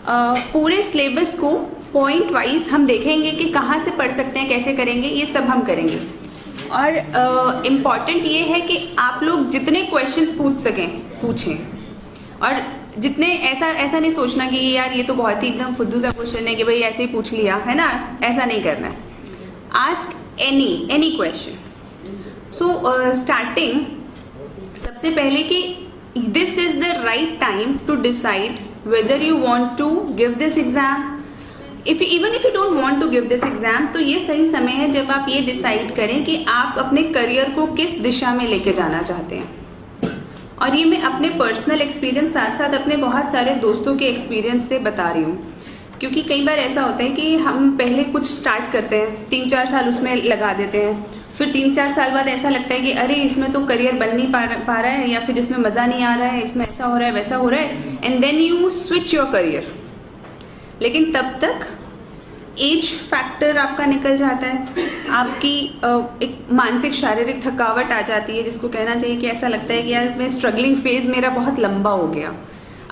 पूरे सिलेबस को point wise हम देखेंगे कि कहाँ से पढ़ सकते हैं, कैसे करेंगे, ये सब हम करेंगे। और इम्पॉर्टेंट ये है कि आप लोग जितने क्वेश्चंस पूछ सकें पूछें, और जितने ऐसा नहीं सोचना कि यार ये तो बहुत ही एकदम फुद्दू सा क्वेश्चन है कि भाई ऐसे ही पूछ लिया है ना, ऐसा नहीं करना है। Ask any question. So starting सबसे पहले कि this is the right time to decide whether you want to give this exam. Even if you don't want to give this exam, तो ये सही समय है जब आप ये डिसाइड करें कि आप अपने करियर को किस दिशा में लेके जाना चाहते हैं। और ये मैं अपने पर्सनल एक्सपीरियंस साथ साथ अपने बहुत सारे दोस्तों के एक्सपीरियंस से बता रही हूँ, क्योंकि कई बार ऐसा होता है कि हम पहले कुछ स्टार्ट करते हैं, 3-4 साल उसमें लगा देते हैं, फिर 3-4 साल बाद ऐसा लगता है कि अरे इसमें तो करियर बन नहीं पा रहा है, या फिर इसमें मज़ा नहीं आ रहा है, इसमें ऐसा हो रहा है वैसा हो रहा है, and then you switch your career. लेकिन तब तक एज फैक्टर आपका निकल जाता है, आपकी एक मानसिक शारीरिक थकावट आ जाती है, जिसको कहना चाहिए कि ऐसा लगता है कि यार मैं स्ट्रगलिंग फेज मेरा बहुत लंबा हो गया।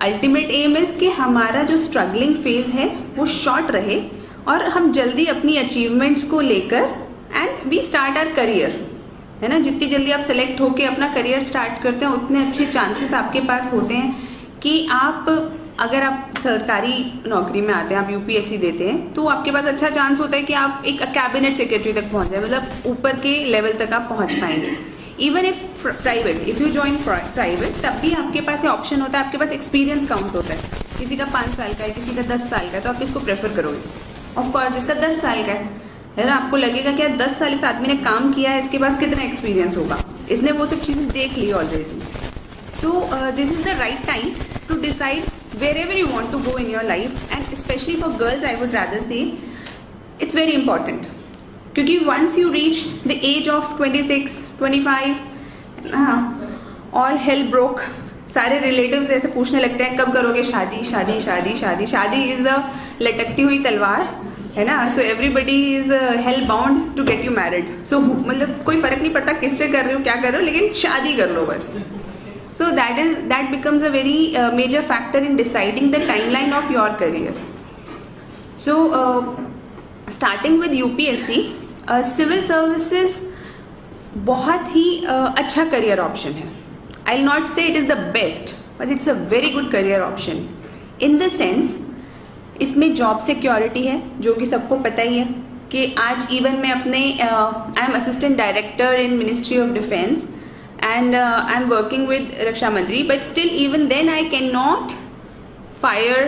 अल्टीमेट एम इज कि हमारा जो स्ट्रगलिंग फेज है वो शॉर्ट रहे और हम जल्दी अपनी अचीवमेंट्स को लेकर and we start our career, है ना। जितनी जल्दी आप सेलेक्ट होकर अपना करियर स्टार्ट करते हैं उतने अच्छे चांसेस आपके पास होते हैं कि आप, अगर आप सरकारी नौकरी में आते हैं, आप यूपीएससी देते हैं, तो आपके पास अच्छा चांस होता है कि आप एक कैबिनेट सेक्रेटरी तक पहुंच जाए, मतलब ऊपर के लेवल तक आप पहुंच पाएंगे। Even if private, if you join private, तब भी आपके पास ये ऑप्शन होता है, आपके पास एक्सपीरियंस काउंट होता है। किसी का 5 साल का है, किसी का 10 साल का है, तो आप किसको प्रेफर करोगे? ऑफकोर्स जिसका 10 साल का है ना। आपको लगेगा कि यार 10 साल इस आदमी ने काम किया है, इसके पास कितना एक्सपीरियंस होगा, इसने वो सब चीज़ें देख ली already. So this is the right time to decide wherever you want to go in your life, and especially for girls I would rather say it's very important, क्योंकि once you reach the age of 26, 25, all hell broke, सारे relatives ऐसे पूछने लगते हैं कब करोगे शादी, शादी शादी शादी। शादी इज द लटकती हुई तलवार, है ना। So everybody is hell bound to get you married. So मतलब कोई फर्क नहीं पड़ता किससे कर रहे हो, क्या कर रहे हो, लेकिन शादी कर लो बस। So that becomes a very major factor in deciding the timeline of your career. So starting with UPSC, civil services बहुत ही अच्छा career option है. I'll not say it is the best, but it's a very good career option. In the sense, इसमें job security है, जो कि सबको पता ही है कि आज even मैं अपने I am assistant director in Ministry of Defence. And I'm working with Raksha Mantri, but still even then I cannot fire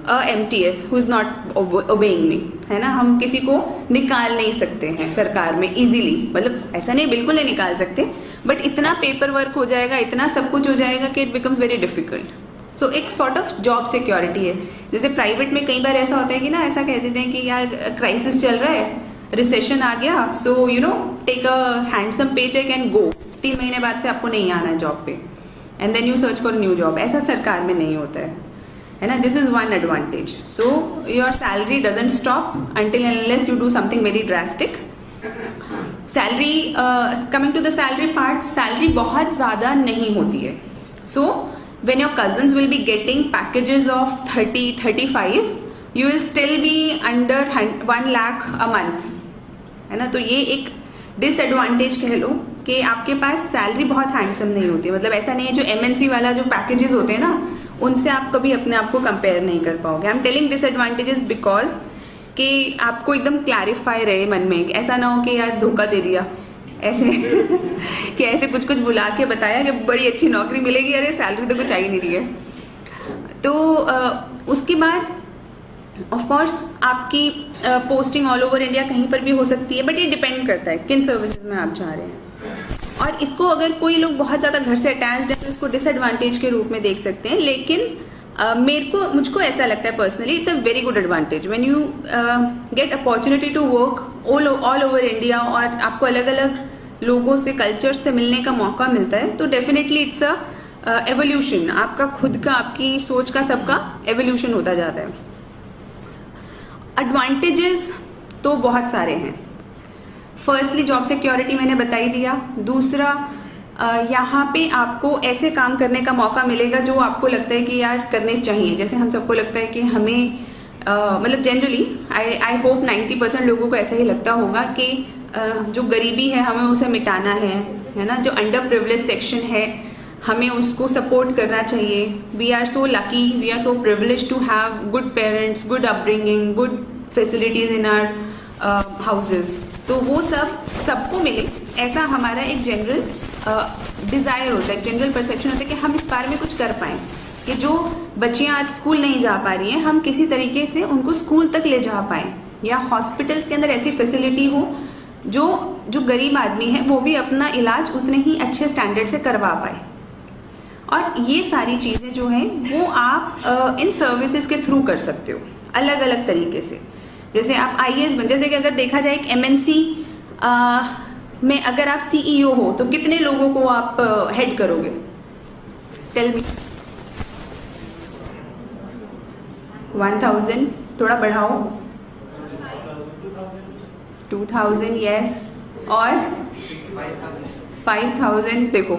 a MTS who is not obeying me, है ना। हम किसी को निकाल नहीं सकते हैं सरकार में easily, मतलब ऐसा नहीं बिल्कुल नहीं निकाल सकते, but इतना पेपर वर्क हो जाएगा, इतना सब कुछ हो जाएगा कि it becomes very difficult. So एक sort of job security है। जैसे प्राइवेट में कई बार ऐसा होता है कि ना, ऐसा कह देते हैं कि यार क्राइसिस चल रहा है, रिसेशन आ गया, so you know take a handsome paycheck and go. 3 महीने बाद से आपको नहीं आना है जॉब पे, and then you search for new job. ऐसा सरकार में नहीं होता है ना। This is one advantage. So your salary doesn't stop until unless you do something very drastic. Salary, coming to the salary part, salary बहुत ज़्यादा नहीं होती है। So when your cousins will be getting packages of 30-35, you will still be under 1 lakh a month, है ना। तो ये एक डिसएडवांटेज कह लो कि आपके पास सैलरी बहुत हैंडसम नहीं होती है। मतलब ऐसा नहीं है, जो MNC वाला जो पैकेजेस होते हैं ना, उनसे आप कभी अपने आप को कंपेयर नहीं कर पाओगे। I am telling disadvantages because कि आपको एकदम क्लैरिफाई रहे मन में, ऐसा ना हो कि यार धोखा दे दिया ऐसे कि ऐसे कुछ कुछ बुला के बताया कि बड़ी अच्छी नौकरी मिलेगी, अरे सैलरी तो कुछ आ ही नहीं रही है। तो उसके बाद ऑफ कोर्स आपकी पोस्टिंग ऑल ओवर इंडिया कहीं पर भी हो सकती है, बट ये डिपेंड करता है किन सर्विसेज में आप जा रहे हैं। और इसको अगर कोई लोग बहुत ज़्यादा घर से अटैच्ड है तो इसको डिसएडवांटेज के रूप में देख सकते हैं, लेकिन मुझको ऐसा लगता है personally it's a very good advantage when you get opportunity to work all over India, और आपको अलग अलग लोगों से, कल्चर से मिलने का मौका मिलता है। तो डेफिनेटली इट्स अ एवोल्यूशन, आपका खुद का, आपकी सोच का, सबका एवोल्यूशन होता जाता है। एडवांटेजेस तो बहुत सारे हैं। फर्स्टली जॉब सिक्योरिटी मैंने बता ही दिया। दूसरा यहाँ पे आपको ऐसे काम करने का मौका मिलेगा जो आपको लगता है कि यार करने चाहिए। जैसे हम सबको लगता है कि हमें मतलब जनरली आई होप 90% लोगों को ऐसा ही लगता होगा कि जो गरीबी है हमें उसे मिटाना है ना, जो अंडर प्रिविलेज सेक्शन है हमें उसको सपोर्ट करना चाहिए। We are so lucky, we are so privilege to have good parents, good upbringing, good facilities in our houses. तो वो सबको मिले, ऐसा हमारा एक जनरल डिज़ायर होता है, जनरल परसेप्शन होता है कि हम इस बारे में कुछ कर पाएँ, कि जो बच्चियाँ आज स्कूल नहीं जा पा रही हैं हम किसी तरीके से उनको स्कूल तक ले जा पाएँ, या हॉस्पिटल्स के अंदर ऐसी फैसिलिटी हो जो गरीब आदमी है वो भी अपना इलाज उतने ही अच्छे स्टैंडर्ड से करवा पाए। और ये सारी चीज़ें जो हैं वो आप इन सर्विसेज के थ्रू कर सकते हो अलग अलग तरीके से। जैसे आप IAS बन, जैसे कि अगर देखा जाए एक MNC में अगर आप CEO हो तो कितने लोगों को आप हेड करोगे? Tell me. 1000, थोड़ा बढ़ाओ। 2000, यस, और 5000। देखो,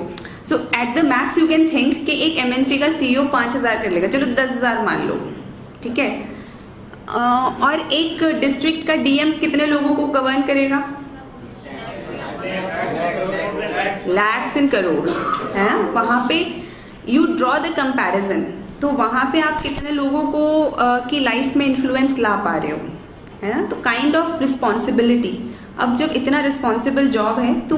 so at the max you can think कि एक MNC का CEO 5000 कर लेगा, चलो 10,000 मान लो, ठीक है। और एक डिस्ट्रिक्ट का DM कितने लोगों को गवर्न करेगा? लैक्स एंड करोड़, है ना। वहाँ पे यू ड्रॉ द कंपैरिजन, तो वहाँ पे आप कितने लोगों को की लाइफ में इन्फ्लुएंस ला पा रहे हो, है ना। तो काइंड ऑफ रिस्पॉन्सिबिलिटी, अब जब इतना रिस्पॉन्सिबल जॉब है तो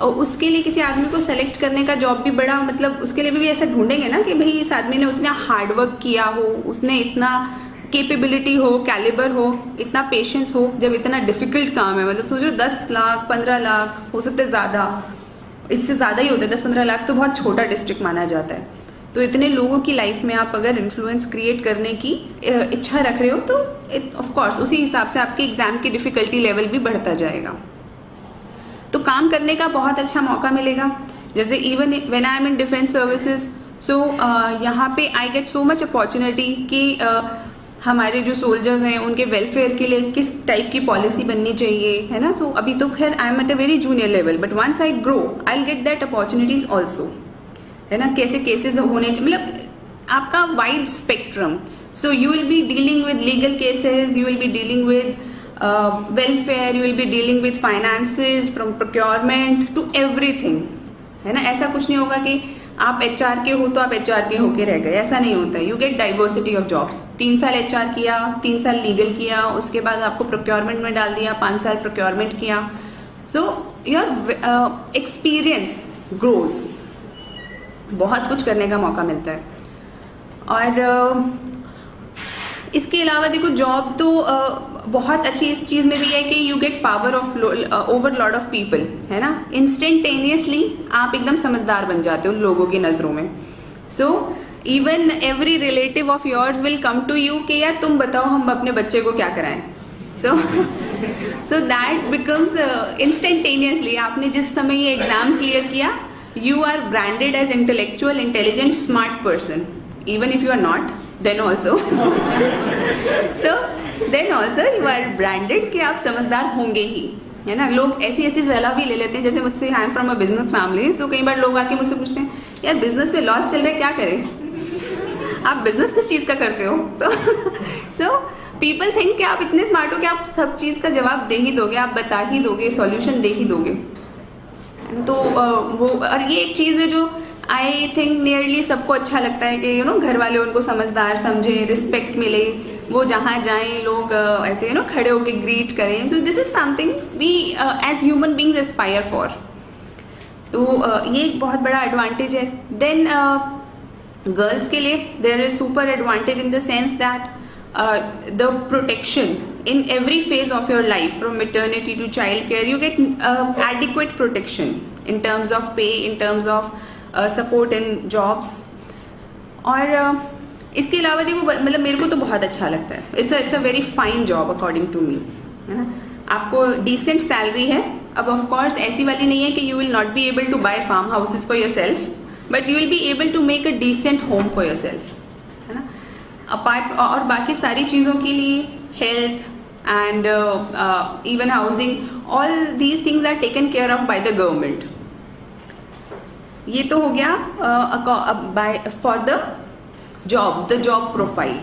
उसके लिए किसी आदमी को सेलेक्ट करने का जॉब भी बड़ा, मतलब उसके लिए भी ऐसा ढूंढेंगे ना कि भाई इस आदमी ने उतना हार्डवर्क किया हो, उसने इतना कैपेबिलिटी हो, कैलिबर हो, इतना पेशेंस हो, जब इतना डिफिकल्ट काम है। मतलब सोचो 10 लाख 15 लाख हो सकते ज़्यादा, इससे ज़्यादा ही होता है। 10-15 लाख तो बहुत छोटा डिस्ट्रिक्ट माना जाता है। तो इतने लोगों की लाइफ में आप अगर इन्फ्लुएंस क्रिएट करने की इच्छा रख रहे हो तो ऑफ कोर्स उसी हिसाब से आपके एग्जाम की डिफ़िकल्टी लेवल भी बढ़ता जाएगा। तो काम करने का बहुत अच्छा मौका मिलेगा। जैसे even when I am in defence services, so यहाँ पे I get so much opportunity कि हमारे जो सोल्जर्स हैं उनके वेलफेयर के लिए किस टाइप की पॉलिसी बननी चाहिए, है ना। सो अभी तो खैर I am at a very junior level, but once I grow I will get that opportunities also, है ना। कैसे केसेस होने, मतलब आपका wide spectrum. So you will be dealing with legal cases, you will be dealing with welfare, you will be dealing with finances, from procurement to everything, है ना। ऐसा कुछ नहीं होगा कि आप HR के हो तो आप HR के होके रह गए, ऐसा नहीं होता है। You get diversity of jobs. 3 साल HR किया, 3 साल लीगल किया, उसके बाद आपको प्रोक्योरमेंट में डाल दिया, 5 साल प्रोक्योरमेंट किया। सो योर एक्सपीरियंस ग्रोज, बहुत कुछ करने का मौका मिलता है। और इसके अलावा देखो जॉब तो बहुत अच्छी इस चीज़ में भी है कि you get power of over lot of people, है ना। इंस्टेंटेनियसली आप एकदम समझदार बन जाते हो लोगों की नज़रों में। So even every relative of yours will come to you कि यार तुम बताओ हम अपने बच्चे को क्या कराएं। सो दैट बिकम्स इंस्टेंटेनियसली, आपने जिस समय ये एग्ज़ाम क्लियर किया, you are branded as intellectual, intelligent, smart person, even if you are not, then also so then also you are branded कि आप समझदार होंगे ही, है ना। लोग ऐसी सलाह भी ले लेते हैं, जैसे मुझसे I am from a business family, तो कई बार लोग आके मुझसे पूछते हैं यार बिजनेस में लॉस चल रहा है क्या करें, आप बिजनेस किस चीज़ का करते हो। तो सो पीपल थिंक कि आप इतने स्मार्ट हो कि आप सब चीज़ का जवाब दे ही दोगे, आप बता ही दोगे, सॉल्यूशन दे ही दोगे। तो वो, और ये एक चीज़ है जो आई थिंक नियरली सबको अच्छा लगता है कि घर वाले उनको समझदार समझें, रिस्पेक्ट मिले, वो जहाँ जाएं लोग ऐसे खड़े होके ग्रीट करें। So this is something we as human beings aspire for. तो ये एक बहुत बड़ा एडवांटेज है। देन गर्ल्स के लिए there is super advantage in the sense that the protection in every phase of your life, from maternity to child care, you get adequate protection in terms of pay, in terms of support in jobs. और इसके अलावा देखो मतलब मेरे को तो बहुत अच्छा लगता है, it's a very fine job according to me, है ना। आपको डिसेंट सैलरी है। अब ऑफ कोर्स ऐसी वाली नहीं है कि you will not be able to buy farm houses for yourself, but you will be able to make a decent home for yourself, है ना। अपार्ट और बाकी सारी चीज़ों के लिए health and even housing, all these things are taken care of by the government. ये तो हो गया by for the job profile.